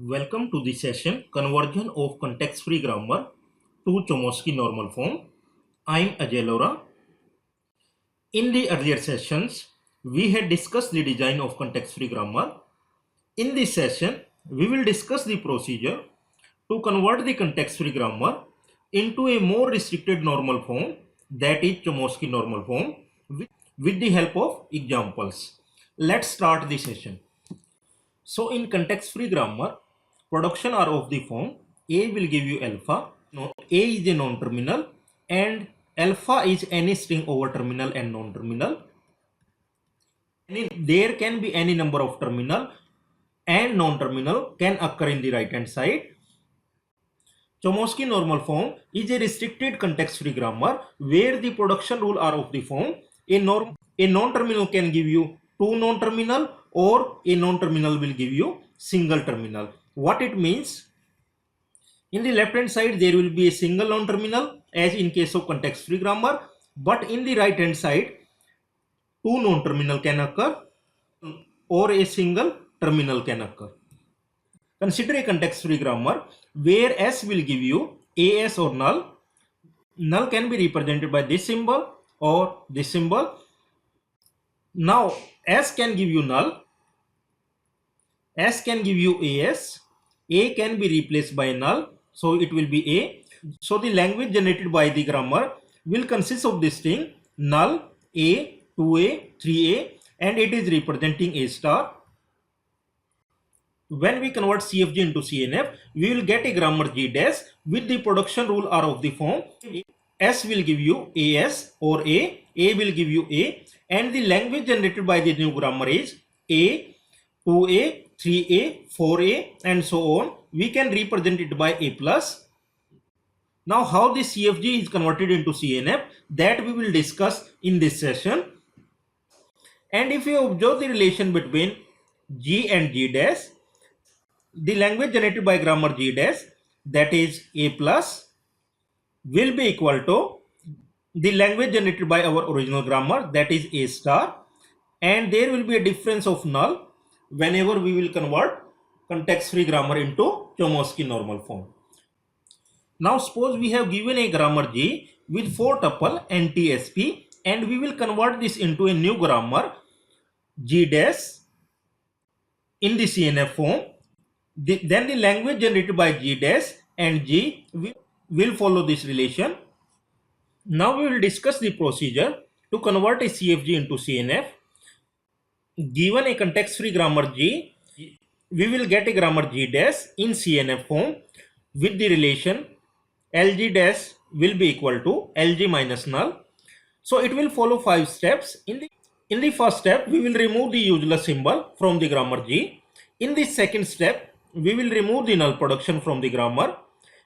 Welcome to the session Conversion of Context-Free Grammar to Chomsky Normal Form. I am Ajay Lora. In the earlier sessions, we had discussed the design of context-free grammar. In this session, we will discuss the procedure to convert the context-free grammar into a more restricted normal form, that is Chomsky normal form, with the help of examples. Let's start the session. So in context-free grammar, production are of the form A will give you alpha. A is a non-terminal and alpha is any string over terminal and non-terminal. There can be any number of terminal and non-terminal can occur in the right hand side. Chomsky normal form is a restricted context-free grammar where the production rule are of the form a non-terminal can give you two non-terminal or a non-terminal will give you single terminal. What it means? In the left hand side there will be a single non-terminal as in case of context-free grammar, but in the right hand side two non-terminal can occur or a single terminal can occur. Consider a context-free grammar where S will give you AS or null. Null can be represented by this symbol or this symbol. Now S can give you null, S can give you AS, A can be replaced by null, so it will be A. So the language generated by the grammar will consist of this thing null, A, 2A, 3A, and it is representing A star. When we convert CFG into CNF, we will get a grammar G dash with the production rule R of the form. S will give you AS or A will give you A, and the language generated by the new grammar is A, 2A, 3A, 4A, and so on. We can represent it by A plus. Now how this CFG is converted into CNF, that we will discuss in this session. And if you observe the relation between G and G dash, the language generated by grammar G dash, that is A plus, will be equal to the language generated by our original grammar, that is A star, and there will be a difference of null whenever we will convert context-free grammar into Chomsky normal form. Now suppose we have given a grammar G with 4 tuple NTSP, and we will convert this into a new grammar G dash in the CNF form. Then the language generated by G dash and G will follow this relation. Now we will discuss the procedure to convert a CFG into CNF. Given a context-free grammar G, we will get a grammar G dash in CNF form with the relation LG dash will be equal to LG minus null. So it will follow 5 steps. In the first step, we will remove the useless symbol from the grammar G. In the second step, we will remove the null production from the grammar.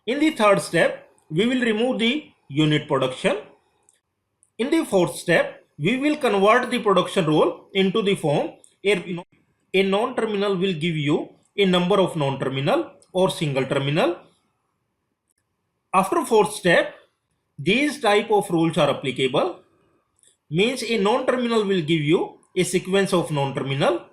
In the third step, we will remove the unit production. In the fourth step, we will convert the production rule into the form a non-terminal will give you a number of non-terminal or single terminal. After fourth step, these type of rules are applicable. Means a non-terminal will give you a sequence of non-terminal,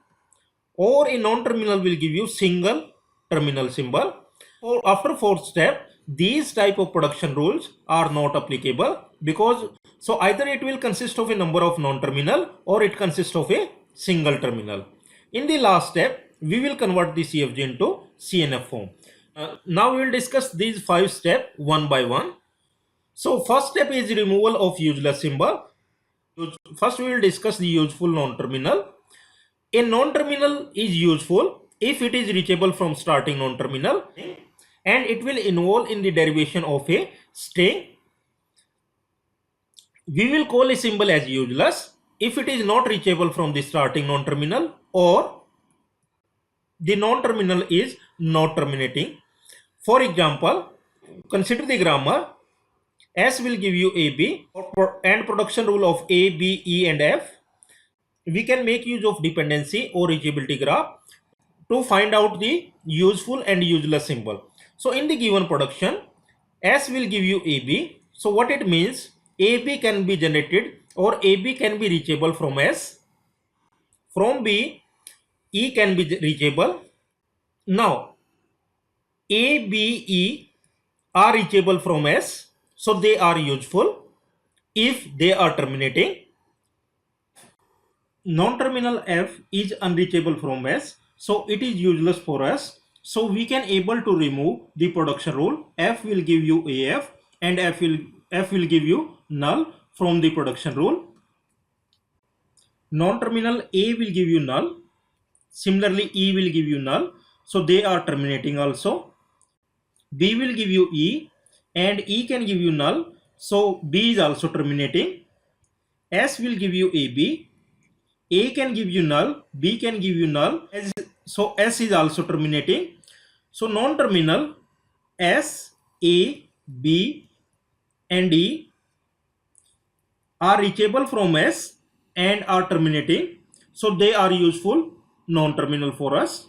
or a non-terminal will give you single terminal symbol. Or after fourth step, these type of production rules are not applicable, because so either it will consist of a number of non-terminal or it consists of a single terminal. In the last step, we will convert the CFG into CNF form. Now we will discuss these 5 steps one by one. So first step is removal of useless symbol. First we will discuss the useful non-terminal. A non-terminal is useful if it is reachable from starting non-terminal, and it will involve in the derivation of a string. We will call a symbol as useless if it is not reachable from the starting non-terminal or the non-terminal is not terminating. For example, consider the grammar S will give you AB and production rule of A, B, E and F. We can make use of dependency or reachability graph to find out the useful and useless symbol. So in the given production, S will give you AB. So what it means, AB can be generated or AB can be reachable from S. From B, E can be reachable. Now A, B, E are reachable from S, so they are useful. If they are terminating, non-terminal F is unreachable from S, so it is useless for us. So we can able to remove the production rule. F will give you AF and F will give you null from the production rule. Non-terminal A will give you null. Similarly, E will give you null. So they are terminating also. B will give you E and E can give you null. So B is also terminating. S will give you AB. A can give you null. B can give you null. So S is also terminating. So non-terminal S, A, B and E are reachable from S and are terminating. So they are useful non-terminal for us.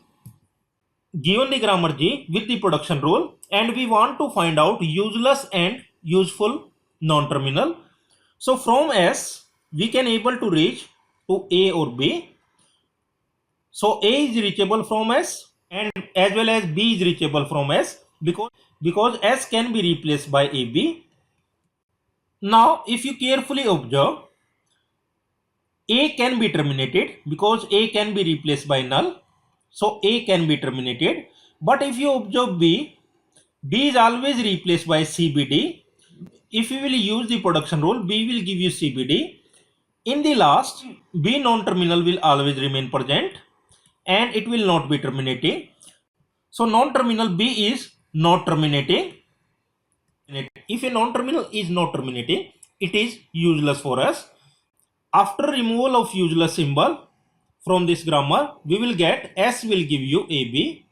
Given the grammar G with the production rule, and we want to find out useless and useful non-terminal. So from S we can able to reach to A or B. So A is reachable from S and as well as B is reachable from S because S can be replaced by AB. Now if you carefully observe, A can be terminated because A can be replaced by null. So A can be terminated. But if you observe B, B is always replaced by CBD. If you will use the production rule, B will give you CBD. In the last, B non-terminal will always remain present and it will not be terminating. So non-terminal B is not terminating. If a non-terminal is not terminating, it is useless for us. After removal of useless symbol from this grammar, we will get S will give you AB.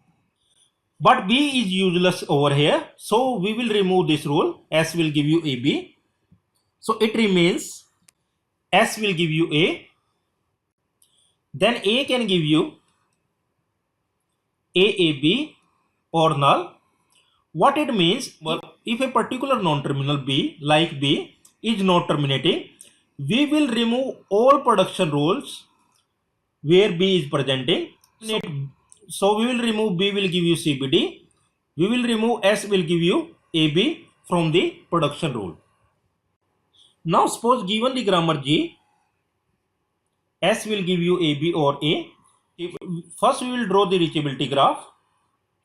But B is useless over here. So we will remove this rule. S will give you AB. So it remains S will give you A. Then A can give you AAB or null. What it means, well, if a particular non-terminal B like B is not terminating, we will remove all production rules where B is presenting. So we will remove B will give you CBD. We will remove S will give you AB from the production rule. Now suppose given the grammar G, S will give you AB or A. First we will draw the reachability graph.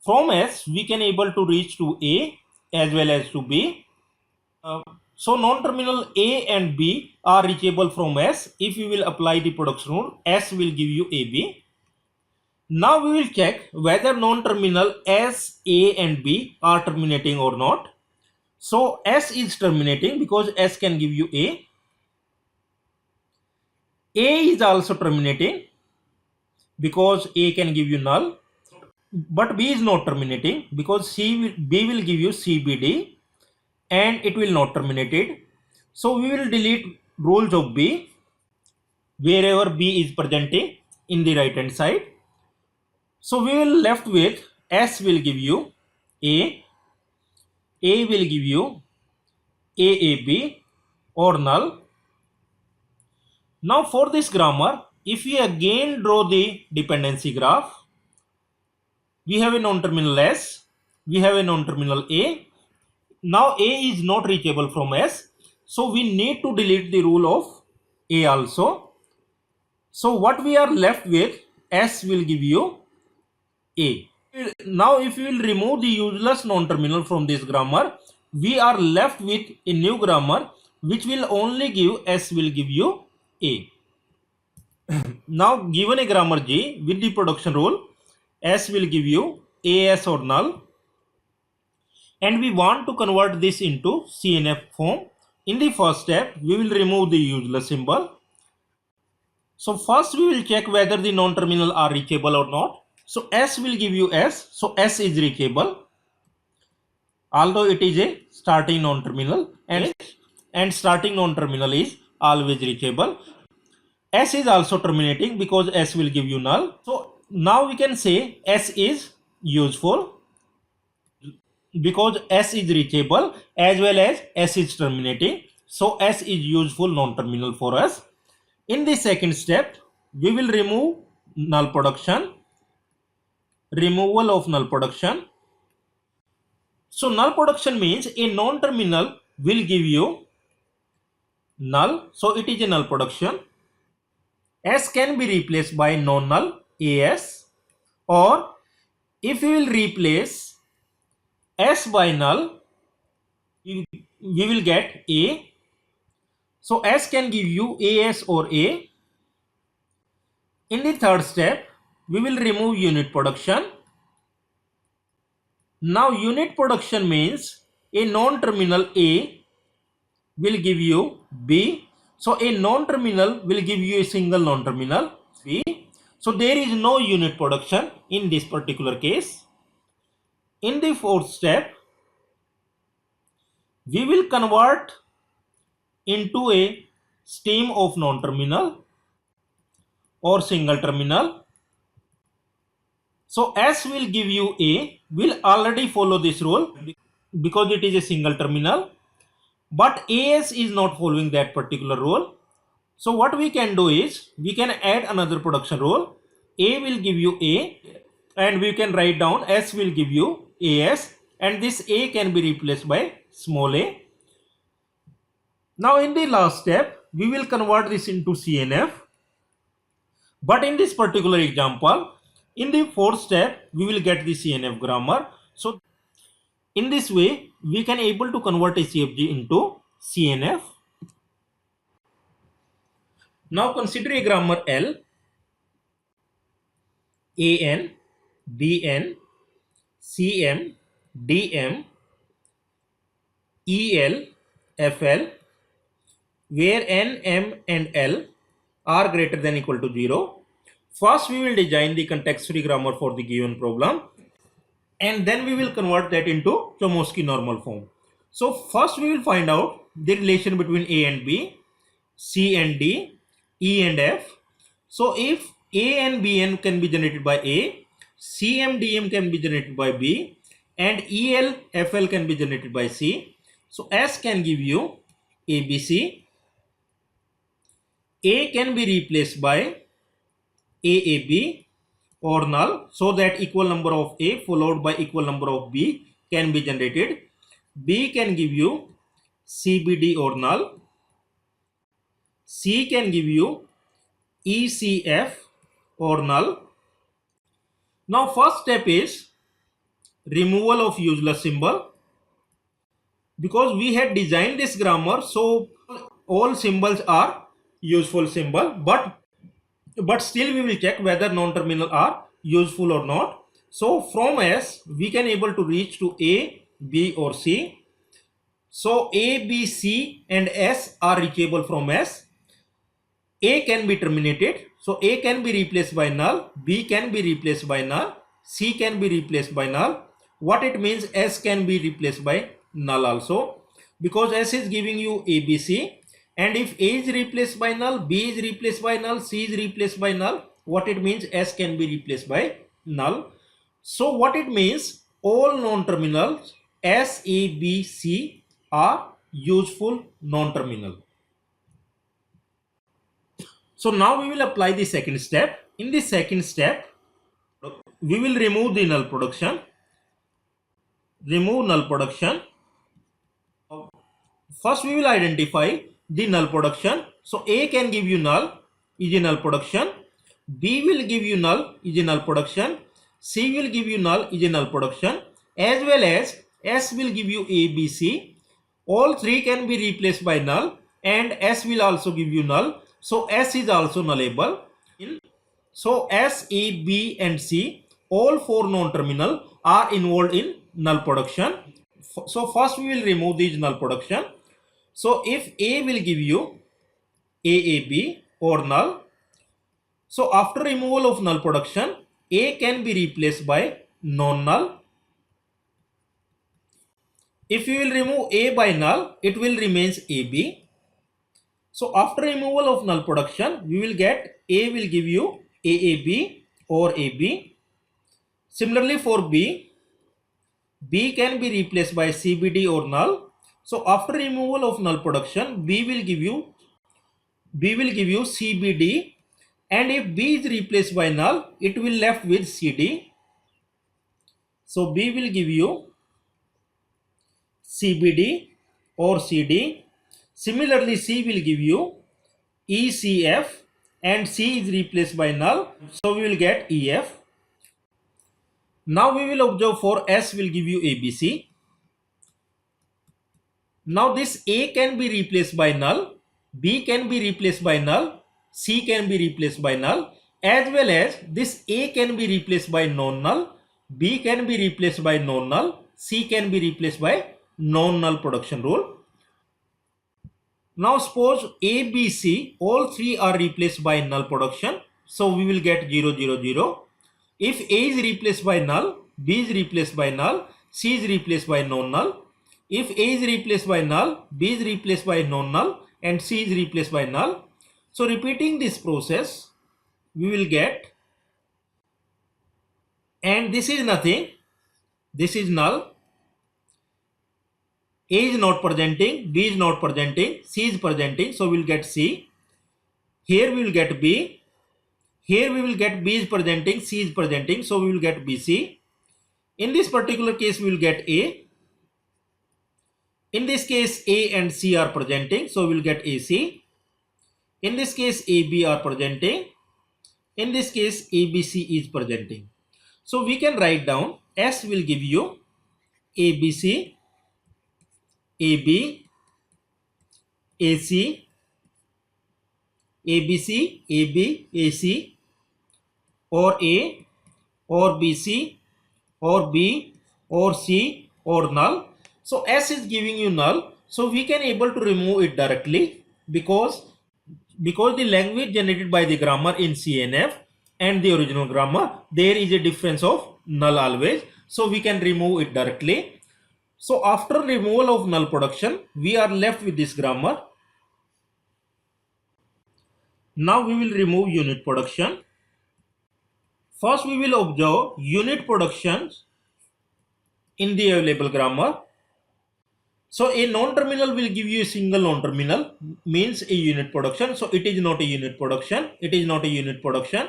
From S we can able to reach to A as well as to B. So non-terminal A and B are reachable from S. If you will apply the production rule, S will give you AB. Now we will check whether non-terminal S, A and B are terminating or not. So S is terminating because S can give you A. A is also terminating because A can give you null. But B is not terminating because B will give you CBD and it will not terminate it. So we will delete rules of B wherever B is presenting in the right hand side. So we will left with S will give you A will give you AAB or null. Now for this grammar, if we again draw the dependency graph, we have a non-terminal S, we have a non-terminal A. Now A is not reachable from S, so we need to delete the rule of A also. So what we are left with, S will give you A. Now if we will remove the useless non-terminal from this grammar, we are left with a new grammar which will only give S will give you A. Now given a grammar G with the production rule, S will give you AS or null. And we want to convert this into CNF form. In the first step, we will remove the useless symbol. So first we will check whether the non-terminal are reachable or not. So S will give you S. So S is reachable, although it is a starting non-terminal, and starting non-terminal is always reachable. S is also terminating because S will give you null. So now we can say S is useful because S is reachable as well as S is terminating. So S is useful non-terminal for us. In the second step, we will remove null production. Removal of null production. So null production means a non-terminal will give you null. So it is a null production. S can be replaced by non-null AS, or if we will replace S by null, we will get A. So S can give you AS or A. In the third step, we will remove unit production. Now unit production means a non-terminal A will give you B. So a non-terminal will give you a single non-terminal B. So there is no unit production in this particular case. In the fourth step, we will convert into a stream of non-terminal or single terminal. So S will give you A will already follow this rule because it is a single terminal, but AS is not following that particular rule. So what we can do is we can add another production rule. A will give you A, and we can write down S will give you AS, and this A can be replaced by small a. Now in the last step, we will convert this into CNF. But in this particular example, in the fourth step, we will get the CNF grammar. So in this way, we can able to convert a CFG into CNF. Now consider a grammar L, AN, BN, CM, DM, EL, FL, where N, M and L are greater than equal to 0. First we will design the context-free grammar for the given problem, and then we will convert that into Chomsky normal form. So first we will find out the relation between A and B, C and D, E and F. So if A and BN can be generated by A, CM, DM can be generated by B, and EL, FL can be generated by C. So S can give you ABC. A can be replaced by AAB or null, so that equal number of A followed by equal number of B can be generated. B can give you CBD or null. C can give you ECF or null. Now first step is removal of useless symbol. Because we had designed this grammar, so all symbols are useful symbol, but still we will check whether non-terminal are useful or not. So from S we can able to reach to A, B or C. So A, B, C and S are reachable from S. A can be terminated, so A can be replaced by null, B can be replaced by null, C can be replaced by null. What it means, S can be replaced by null also, because S is giving you ABC, and if A is replaced by null, B is replaced by null, C is replaced by null, what it means, S can be replaced by null. So what it means, all non-terminals S, A, B, C are useful non-terminal. So now we will apply the second step. In the second step, we will remove the null production. Remove null production. First we will identify the null production. So A can give you null, is a null production. B will give you null, is a null production. C will give you null, is a null production. As well as S will give you A, B, C. All three can be replaced by null, and S will also give you null. So S is also nullable. So S, A, B and C, all four non-terminal are involved in null production. So first we will remove these null production. So if A will give you AAB or null, so after removal of null production, A can be replaced by non-null. If you will remove A by null, it will remains AB. So after removal of null production, we will get A will give you AAB or AB. Similarly for B, B can be replaced by CBD or null. So after removal of null production, B will give you CBD, and if B is replaced by null, it will left with CD. So B will give you CBD or CD. Similarly, C will give you ECF and C is replaced by null. So we will get EF. Now we will observe for S will give you ABC. Now this A can be replaced by null, B can be replaced by null, C can be replaced by null, as well as this A can be replaced by non-null, B can be replaced by non-null, C can be replaced by non-null production rule. Now suppose A, B, C, all three are replaced by null production. So we will get 0, 0, 0. If A is replaced by null, B is replaced by null, C is replaced by non-null. If A is replaced by null, B is replaced by non-null and C is replaced by null. So repeating this process, we will get, and this is nothing, this is null. A is not presenting, B is not presenting, C is presenting, so we will get C. Here we will get B. Here we will get B is presenting, C is presenting, so we will get BC. In this particular case, we will get A. In this case, A and C are presenting, so we will get AC. In this case, AB are presenting. In this case, ABC is presenting. So we can write down S will give you ABC, AB, AC, ABC, AB, AC, or A, or BC, or B, or C, or null. So S is giving you null. So we can able to remove it directly because the language generated by the grammar in CNF and the original grammar, there is a difference of null always. So we can remove it directly. So after removal of null production, we are left with this grammar. Now we will remove unit production. First we will observe unit productions in the available grammar. So a non-terminal will give you a single non-terminal, means a unit production. So it is not a unit production. It is not a unit production.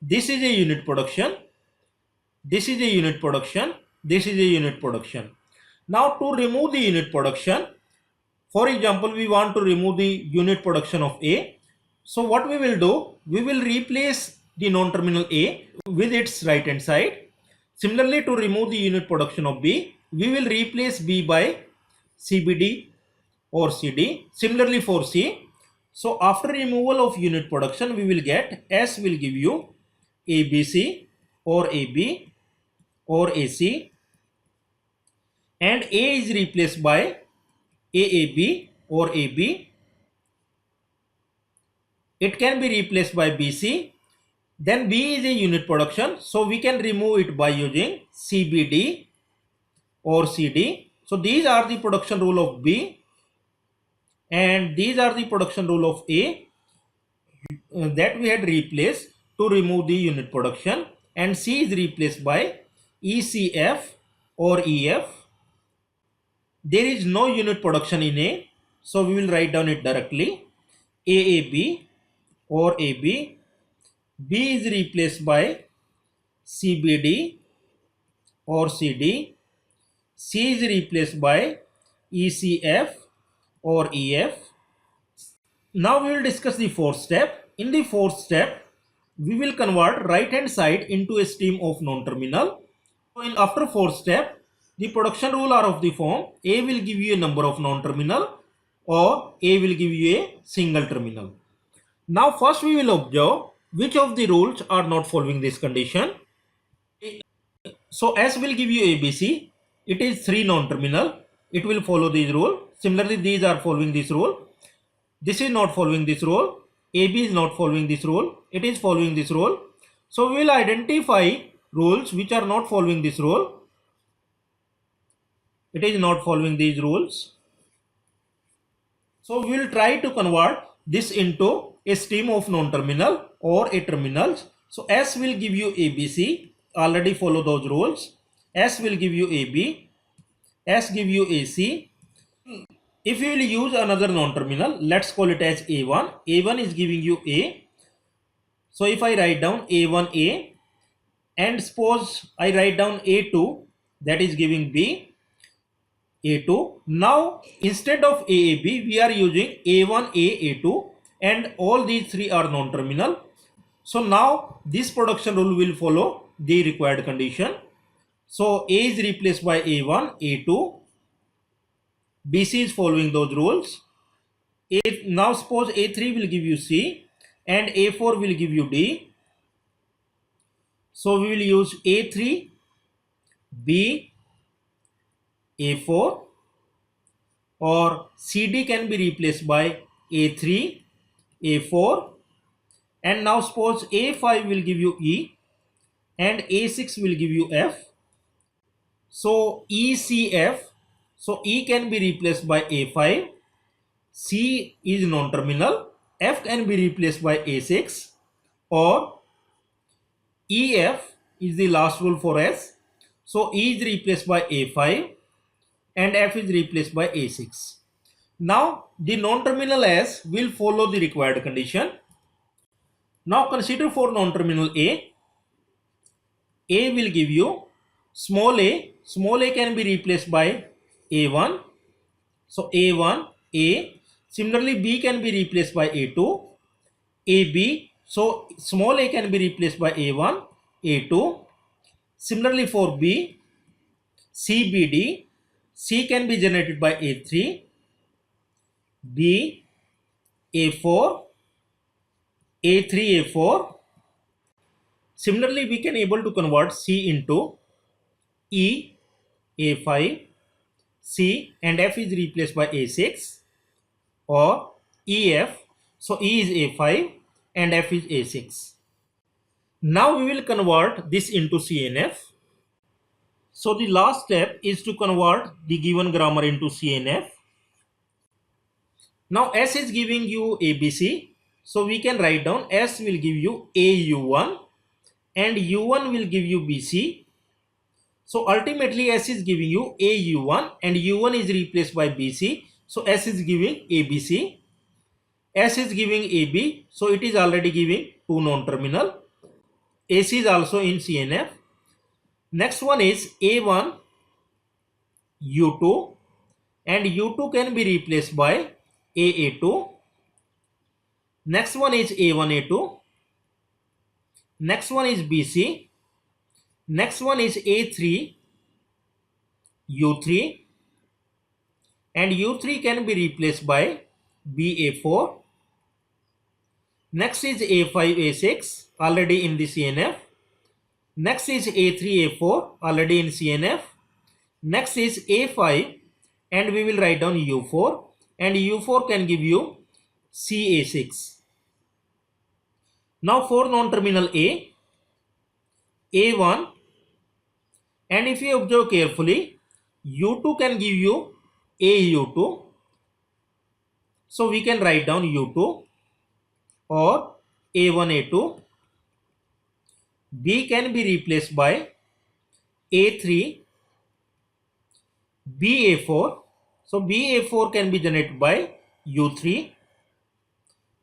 This is a unit production. This is a unit production. This is a unit production. Now to remove the unit production, for example, we want to remove the unit production of A. So what we will do, we will replace the non-terminal A with its right hand side. Similarly, to remove the unit production of B, we will replace B by CBD or CD. Similarly for C. So after removal of unit production, we will get S will give you ABC or AB or AC, and A is replaced by AAB or AB. It can be replaced by BC. Then B is a unit production, so we can remove it by using CBD or CD. So these are the production rule of B and these are the production rule of A that we had replaced to remove the unit production, and C is replaced by ECF or EF. There is no unit production in A, so we will write down it directly. AAB or AB. B is replaced by CBD or CD. C is replaced by ECF or EF. Now we will discuss the fourth step. In the fourth step, we will convert right hand side into a stream of non-terminal. So in after fourth step, the production rule are of the form A will give you a number of non-terminal or A will give you a single terminal. Now first we will observe which of the rules are not following this condition. So S will give you ABC. It is 3 non-terminal. It will follow this rule. Similarly, these are following this rule. This is not following this rule. AB is not following this rule. It is following this rule. So we will identify rules which are not following this rule. It is not following these rules. So we will try to convert this into a stream of non-terminal or a terminals. So S will give you ABC. Already follow those rules. S will give you AB. S give you AC. If you will use another non-terminal, let's call it as A1. A1 is giving you A. So if I write down A1A and suppose I write down A2, that is giving B. A2. Now instead of AAB, we are using A1, A2, and all these three are non-terminal. So now this production rule will follow the required condition. So A is replaced by A1, A2. BC is following those rules. Now suppose A3 will give you C and A4 will give you D. So we will use A3, B, A4, or CD can be replaced by A3, A4, and now suppose A5 will give you E and A6 will give you F. So ECF, so E can be replaced by A5, C is non-terminal, F can be replaced by A6, or EF is the last rule for S. So E is replaced by A5 and F is replaced by A6. Now the non-terminal S will follow the required condition. Now consider for non-terminal A. A will give you small a. Small a can be replaced by A1. So A1, A. Similarly B can be replaced by A2. AB. So small a can be replaced by A1, A2. Similarly for B, CBD. C can be generated by A3, B, A4, A3, A4. Similarly, we can able to convert C into E, A5, C, and F is replaced by A6, or EF. So E is A5 and F is A6. Now we will convert this into CNF. So the last step is to convert the given grammar into CNF. Now S is giving you ABC. So we can write down S will give you AU1 and U1 will give you BC. So ultimately S is giving you AU1 and U1 is replaced by BC. So S is giving ABC. S is giving AB. So it is already giving two non-terminal. AC is also in CNF. Next one is A1 U2 and U2 can be replaced by AA2. Next one is A1A2. Next one is BC. Next one is A3 U3 and U3 can be replaced by BA4. Next is A5 A6 already in the CNF. Next is A3 A4 already in CNF. Next is A5 and we will write down U4 and U4 can give you CA6. Now for non-terminal A, A1, and if you observe carefully, U2 can give you AU2. So we can write down U2 or A1A2. B can be replaced by A3, BA4. So BA4 can be generated by U3.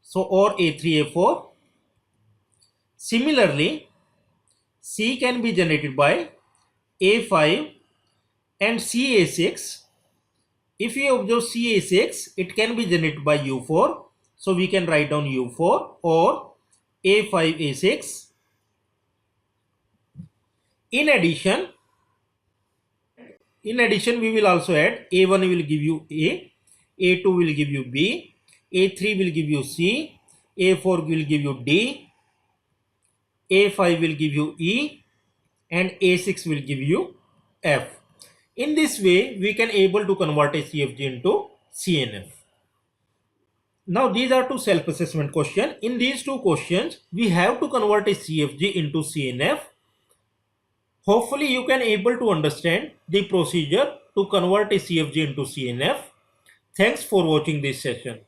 So or A3A4. Similarly, C can be generated by A5 and CA6. If you observe CA6, it can be generated by U4. So we can write down U4 or A5A6. In addition, we will also add A1 will give you A, A2 will give you B, A3 will give you C, A4 will give you D, A5 will give you E, and A6 will give you F. In this way, we can able to convert a CFG into CNF. Now these are two self-assessment questions. In these two questions, we have to convert a CFG into CNF. Hopefully you can able to understand the procedure to convert a CFG into CNF. Thanks for watching this session.